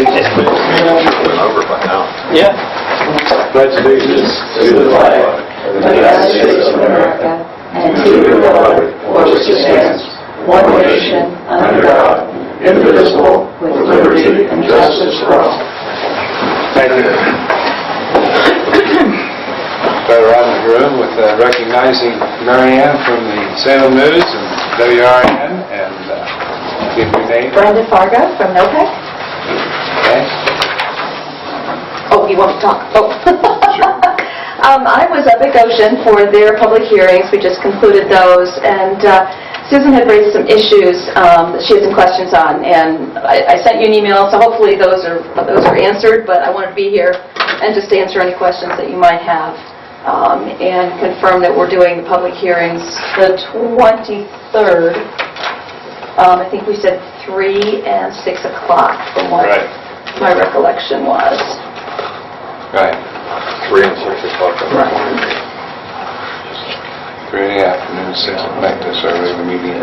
allegiance, please. Over by now. Yeah. Pledge allegiance to the flag of the United States of America and to the republic for which it stands, one nation, under God, indivisible, with liberty and justice for all. Thank you. Better out of the room with recognizing Marianne from the Salem News and WRN and give your name. Brenda Fargo from NOPEC. Okay. Oh, you want to talk? Oh. Sure. I was up at Goshen for their public hearings. We just concluded those, and Susan had raised some issues that she had some questions on, and I sent you an email, so hopefully those are answered, but I wanted to be here and just answer any questions that you might have, and confirm that we're doing the public hearings the 23rd. I think we said 3 and 6 o'clock from what my recollection was. Right. 3 and 6 o'clock. Right. 3 in the afternoon, 6 at night, that's our regular meeting.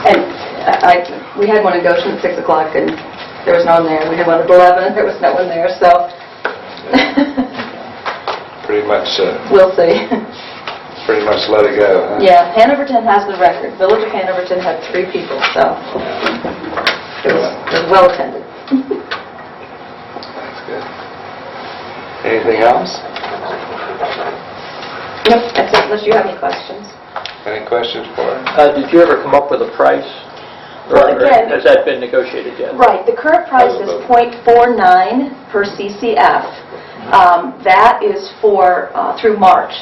And we had one in Goshen at 6 o'clock, and there was no one there. We had one at 11, and there was no one there, so Pretty much, we'll see. pretty much let it go, huh? Yeah, Hanoverton has the record. Village of Hanoverton had 3 people, so it was well attended. That's good. Anything else? Nope, that's it, unless you have any questions. Any questions for her? Did you ever come up with a price? Well, again- Has that been negotiated yet? Right, the current price is .49 per CCF. That is for through March.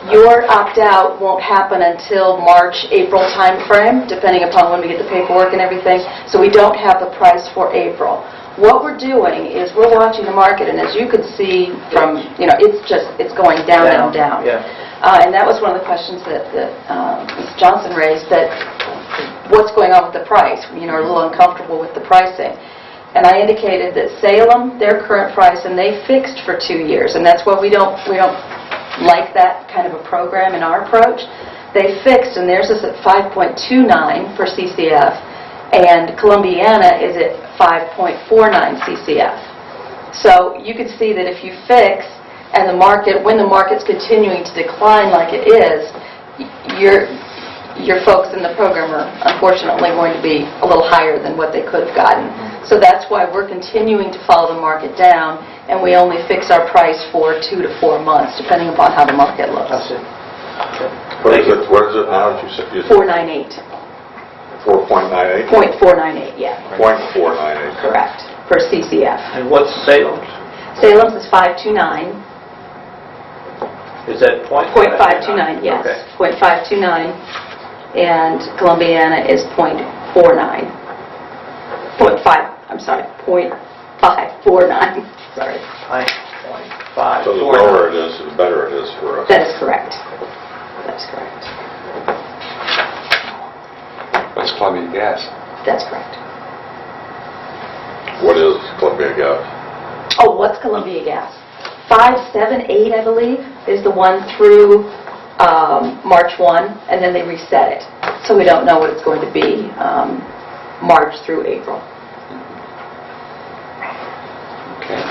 Your opt-out won't happen until March, April timeframe, depending upon when we get the paperwork and everything, so we don't have the price for April. What we're doing is we're watching the market, and as you could see from, it's going down, down, down. Yeah. And that was one of the questions that Ms. Johnson raised, that what's going on with the price? We're a little uncomfortable with the pricing. And I indicated that Salem, their current price, and they fixed for 2 years, and that's why we don't like that kind of a program in our approach. They fixed, and theirs is at 5.29 for CCF, and Columbiana is at 5.49 CCF. So you could see that if you fix, and when the market's continuing to decline like it is, your folks in the program are unfortunately going to be a little higher than what they could have gotten. So that's why we're continuing to follow the market down, and we only fix our price for 2 to 4 months, depending upon how the market looks. That's it. What is it now? You said 498. 4.98? .498, yeah. .498. Correct. For CCF. And what's Salem's? Salem's is 529. Is that point? .529, yes. Okay. .529. And Columbiana is .49. .549. Sorry. 5.5. So the lower it is, the better it is for us. That is correct. That's correct. What's Columbia Gas? That's correct. What is Columbia Gas? Oh, what's Columbia Gas? 578, I believe, is the one through March 1, and then they reset it. So we don't know what it's going to be March through April. Okay.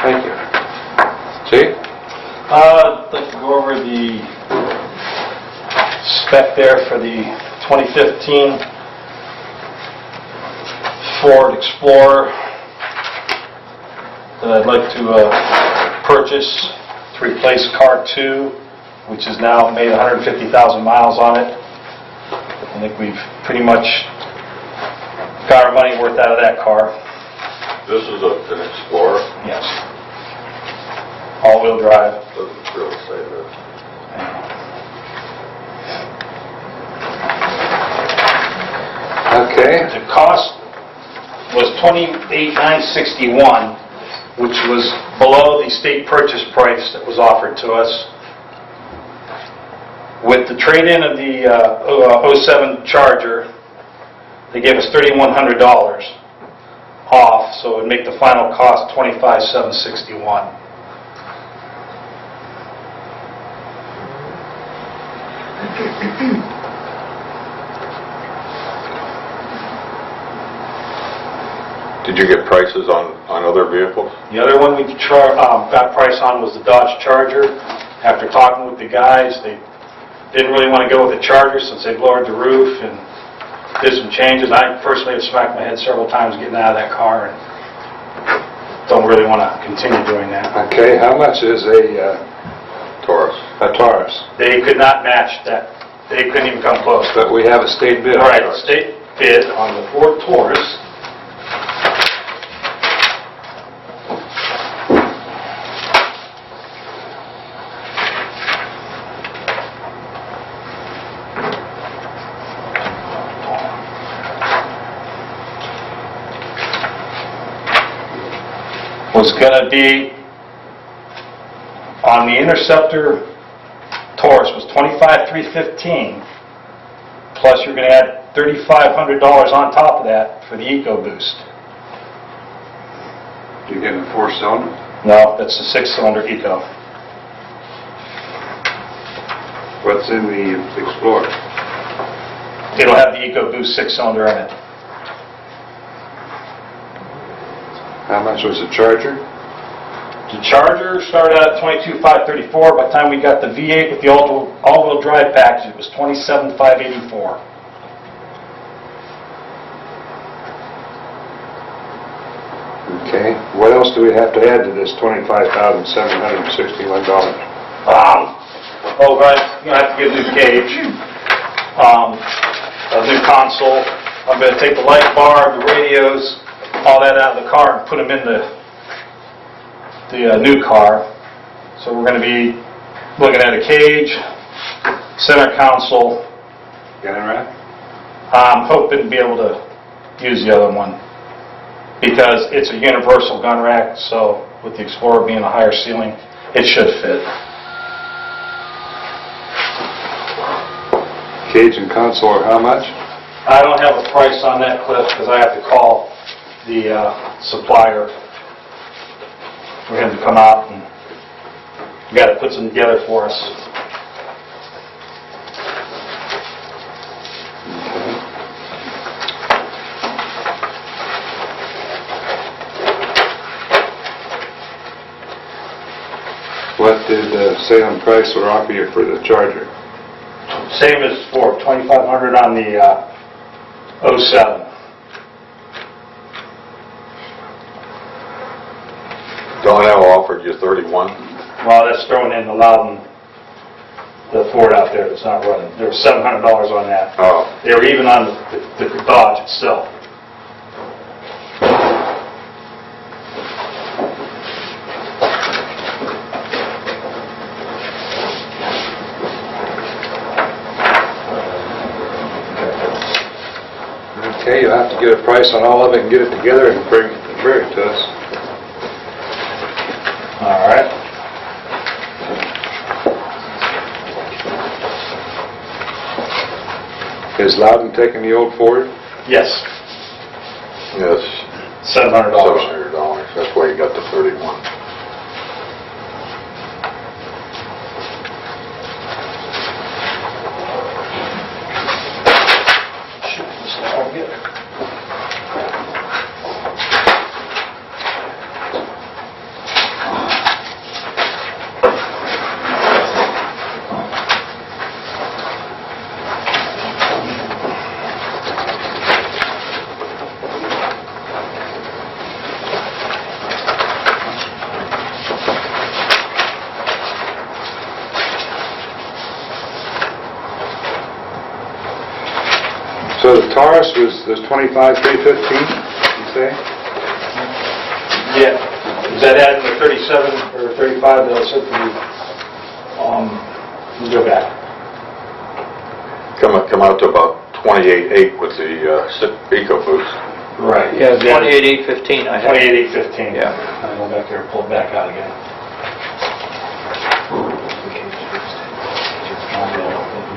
Thank you. Chief? I'd like to go over the spec there for the 2015 Ford Explorer that I'd like to purchase to replace car 2, which has now made 150,000 miles on it. I think we've pretty much got our money worth out of that car. This is an Explorer. Yes. All-wheel drive. Doesn't really say that. Okay. The cost was $28,961, which was below the state purchase price that was offered to us. With the trade-in of the 07 Charger, they gave us $3,100 off, so it would make the final cost $25,761. Did you get prices on other vehicles? The other one we got price on was the Dodge Charger. After talking with the guys, they didn't really want to go with the Charger since they lowered the roof and did some changes. I personally have smacked my head several times getting out of that car and don't really want to continue doing that. Okay, how much is a Taurus. Taurus? They could not match that. They couldn't even come close. But we have a state bid. All right, state bid on the Ford Taurus. Was going to be on the Interceptor Taurus was $25,315, plus you're going to add $3,500 on top of that for the EcoBoost. You getting a 4-cylinder? No, that's the 6-cylinder Eco. What's in the Explorer? It'll have the EcoBoost 6-cylinder in it. How much was the Charger? The Charger started out at $22,534. By the time we got the V8 with the all-wheel drive package, it was $27,584. Okay. What else do we have to add to this $25,761? Oh, guys, you're going to have to get a new cage, a new console. I'm going to take the light bar, the radios, all that out of the car and put them in the new car. So we're going to be looking at a cage, center console. Got it right? I'm hoping to be able to use the other one because it's a universal gun rack, so with the Explorer being a higher ceiling, it should fit. Cage and console are how much? I don't have a price on that, Cliff, because I have to call the supplier for him to come out and we got to put some together for us. What did Salem Chrysler offer you for the Charger? Same as for $2,500 on the 07. Donnell offered you 31. Well, that's throwing in the Loudon, the Ford out there that's not running. There was $700 on that. Oh, They were even on the Dodge itself. Okay, you'll have to get a price on all of it and get it together and bring it to us. All right. Is Loudon taking the old Ford? Yes, yes, $700. $700. That's why you got the 31. Shoot, this is all good. So the Taurus was $25,315, you say? Yeah. Is that adding the 37 or 35 that I said for you? Let me go back. Come out to about 28.8 with the EcoBoost. Right. Yeah, 28,815 I had. 28,815. Yeah. I'll go back there and pull it back out again.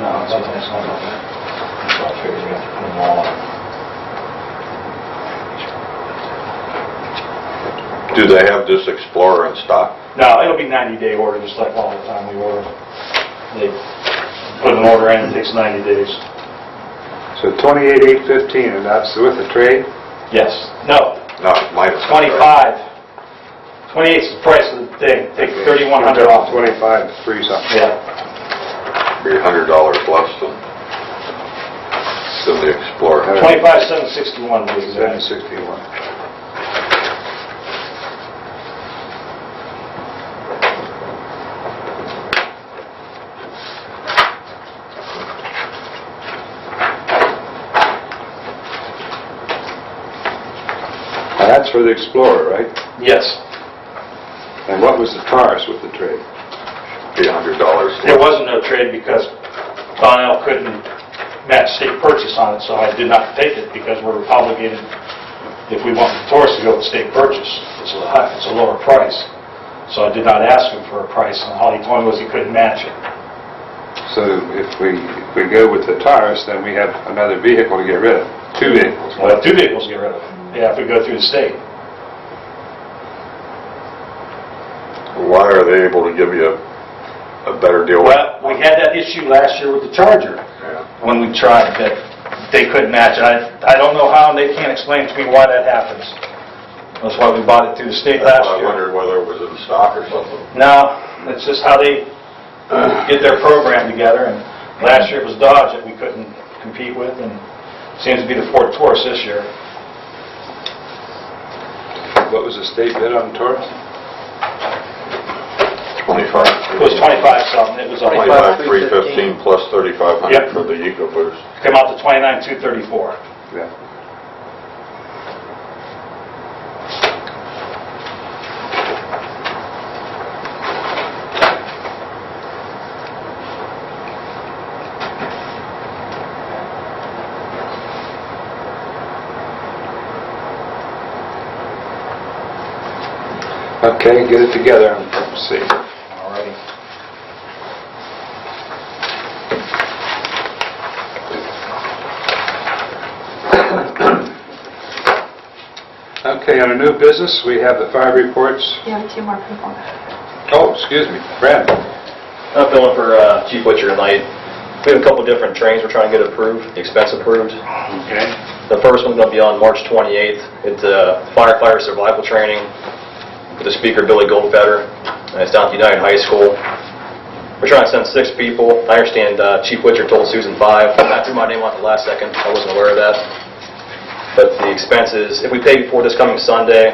No, it's not about that. So I figured we have to put them all on. Do they have this Explorer in stock? No, it'll be 90-day order, just like all the time we order. They put an order in, it takes 90 days. So $28,815, and that's with the trade? Yes. No, No, minus. 25. 28 is the price of the thing. Take 3,100 off. 25, 3 something. Yeah. $300 less than the Explorer. 25,761 to be exact. 761. Now that's for the Explorer, right? Yes. And what was the Taurus with the trade? $300. There wasn't no trade because Donnell couldn't match state purchase on it, so I did not take it because we're obligated, if we want the Taurus to go with state purchase, it's a lower price. So I did not ask him for a price, and all he told me was he couldn't match it. So if we go with the Taurus, then we have another vehicle to get rid of. 2 vehicles. We'll have 2 vehicles to get rid of. Yeah, if we go through the state. Why are they able to give you a better deal? Well, we had that issue last year with the Charger. Yeah. When we tried that, they couldn't match it. I don't know how, and they can't explain to me why that happens. That's why we bought it through the state last I year. wondered whether it was in stock or something. No, it's just how they get their program together, and last year it was Dodge that we couldn't compete with, and seems to be the Ford Taurus this year. What was the state bid on the Taurus? 25. It was 25 something, it was 25,315 plus 3,500 Yep. for the EcoBoost. came out to 29,234. Yeah. Okay, get it together and see. Alrighty. Okay, on a new business, we have the fire reports. You have 2 more people. Oh, excuse me, Brad. I'm filling for Chief Witcher tonight. We have a couple different trainings we're trying to get approved, the expense approved. Okay. The first one's going to be on March 28th. It's a firefighter survival training with the speaker, Billy Goldfeder. And it's down at United High School. We're trying to send 6 people. I understand Chief Witcher told Susan 5. I threw my name on at the last second. I wasn't aware of that. But the expenses, if we pay before this coming Sunday,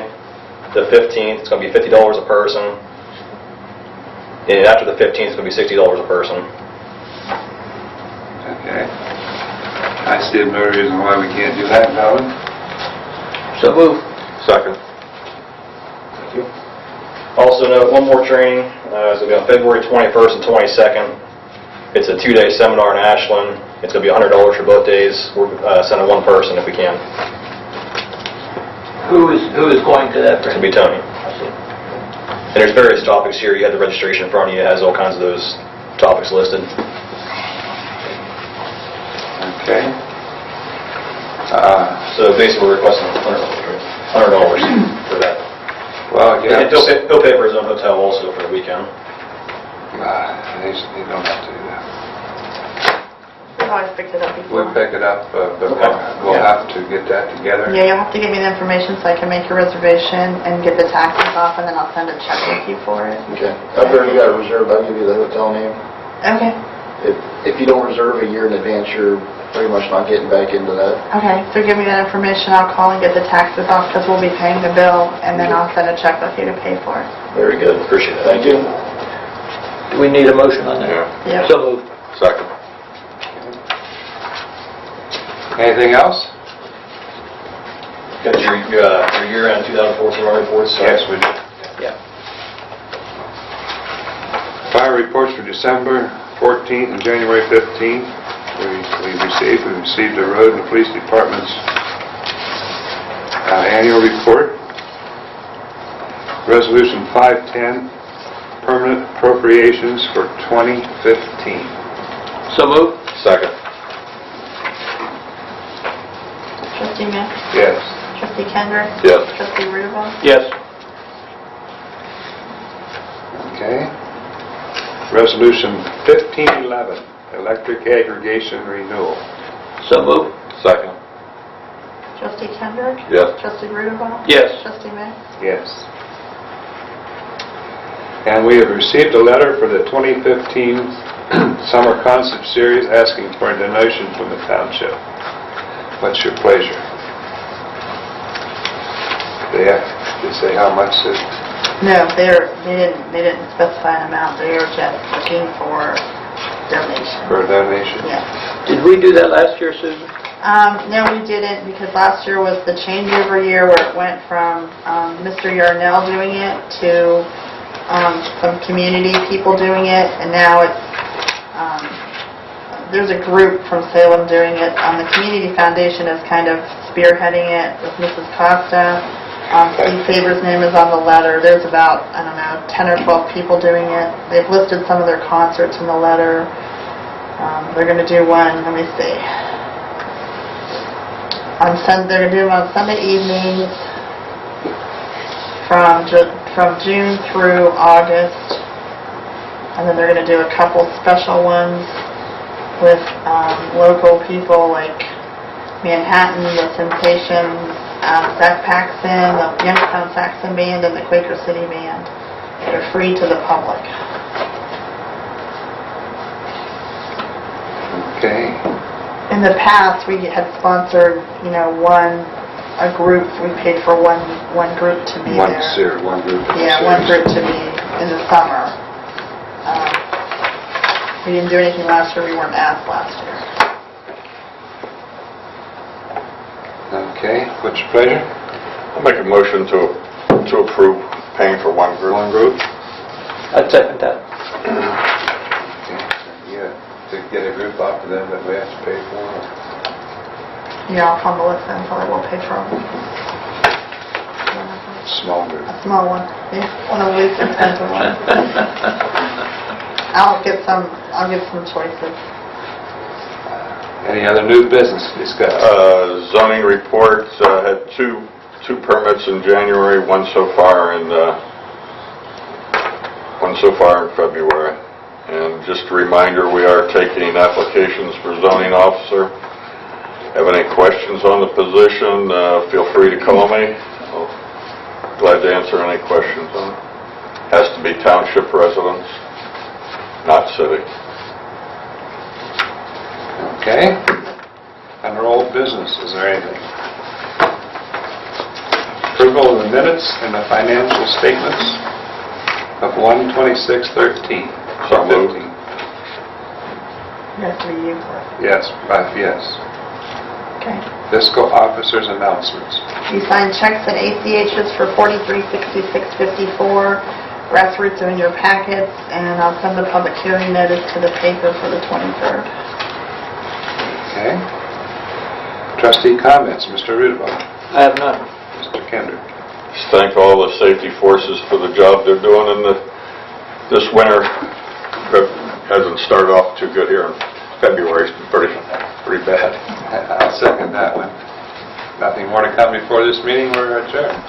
the 15th, it's going to be $50 a person. And after the 15th, it's going to be $60 a person. Okay. I see no reason why we can't do that, Melvin. So move. Second. Thank you. Also note, one more training. It's going to be on February 21st and 22nd. It's a 2-day seminar in Ashland. It's going to be $100 for both days. We're sending 1 person if we can. Who is going to that? It's going to be Tony. And there's various topics here. You have the registration in front of you. It has all kinds of those topics listed. Okay. So basically, we're requesting $100 for that. Well, yeah. And he'll pay for his own hotel also for the weekend. They don't have to do that. We've always picked it up before. We'll pick it up, but Okay. we'll Yeah. have to get that together. Yeah, you'll have to give me the information so I can make your reservation and get the taxes off, and then I'll send a check with you for it. Okay. I've already got it reserved. I'll give you the hotel name. Okay. If you don't reserve a year in advance, you're pretty much not getting back into that. Okay, so give me that information, I'll call and get the taxes off, because we'll be paying the bill, and then I'll send a check with you to pay for it. Very good. Appreciate it. Thank you. Do we need a motion on that? Yeah. Yep. So move. Second. Anything else? Got your year-end 2014 reports? Yes, we do. Yeah. Fire reports for December 14th and January 15th. We received the road and the police department's annual report. Resolution 510, permanent appropriations for 2015. So move. Second. Trustee Mick? Yes. Trustee Kendrick? Yes. Trustee Rubel? Yes. Okay. Resolution 1511, electric aggregation renewal. So move. Second. Trustee Trustee Kendrick? Yes. Trustee Rudable? Yes. Trustee May? Yes. And we have received a letter for the 2015 Summer Concert Series asking for a donation from the Township. What's your pleasure? They have to say how much it... No, they didn't specify an amount. They were just looking for donation. For a donation? Yes. Did we do that last year, Susan? No, we didn't, because last year was the changeover year where it went from Mr. Yarnell doing it to some community people doing it, and now it's there's a group from Salem doing it. The Community Foundation is kind of spearheading it with Mrs. Costa. Steve Faber's name is on the letter. There's about, 10 or 12 people doing it. They've listed some of their concerts in the letter. They're going to do one, let me see. They're going to do them on Sunday evenings from June through August. And then they're going to do a couple special ones with local people like Manhattan, the Sensations, Zach Paxton, the Youngstown Saxon Band, and the Quaker City Band. They're free to the public. Okay. In the past, we had sponsored, a group. We paid for one group to be there. One group. Yeah, one group to be in the summer. We didn't do anything last year. We weren't asked last year. Okay, what's your pleasure? I'll make a motion to approve paying for one group. One group? I'd second that. Okay. Yeah, to get a group off of them that we have to pay for. Yeah, I'll fumble it then, so I will pay for them. Small group. A small one. Yeah, one of the least expensive ones. I'll get some choices. Any other new business to discuss? Zoning reports, had two permits in January, one so far in February. And just a reminder, we are taking applications for zoning officer. Have any questions on the position, feel free to call me. I'll glad to answer any questions on it. Has to be township residents, not city. Okay. Under old business, is there anything? Approval of the minutes and the financial statements of 1/26/13. So moved. It has to be you first. Yes, yes. Okay. Fiscal officers' announcements. You signed checks and ACHs for $43.66.54. Grassroots are in your packets, and I'll send the public hearing notice to the paper for the 23rd. Okay. Trustee comments, Mr. Rudolph. I have none. Mr. Kendrick. Just thank all the safety forces for the job they're doing in this winter. It hasn't started off too good here in February. It's been pretty bad. I'll second that one. Nothing more to come before this meeting. We're adjourned.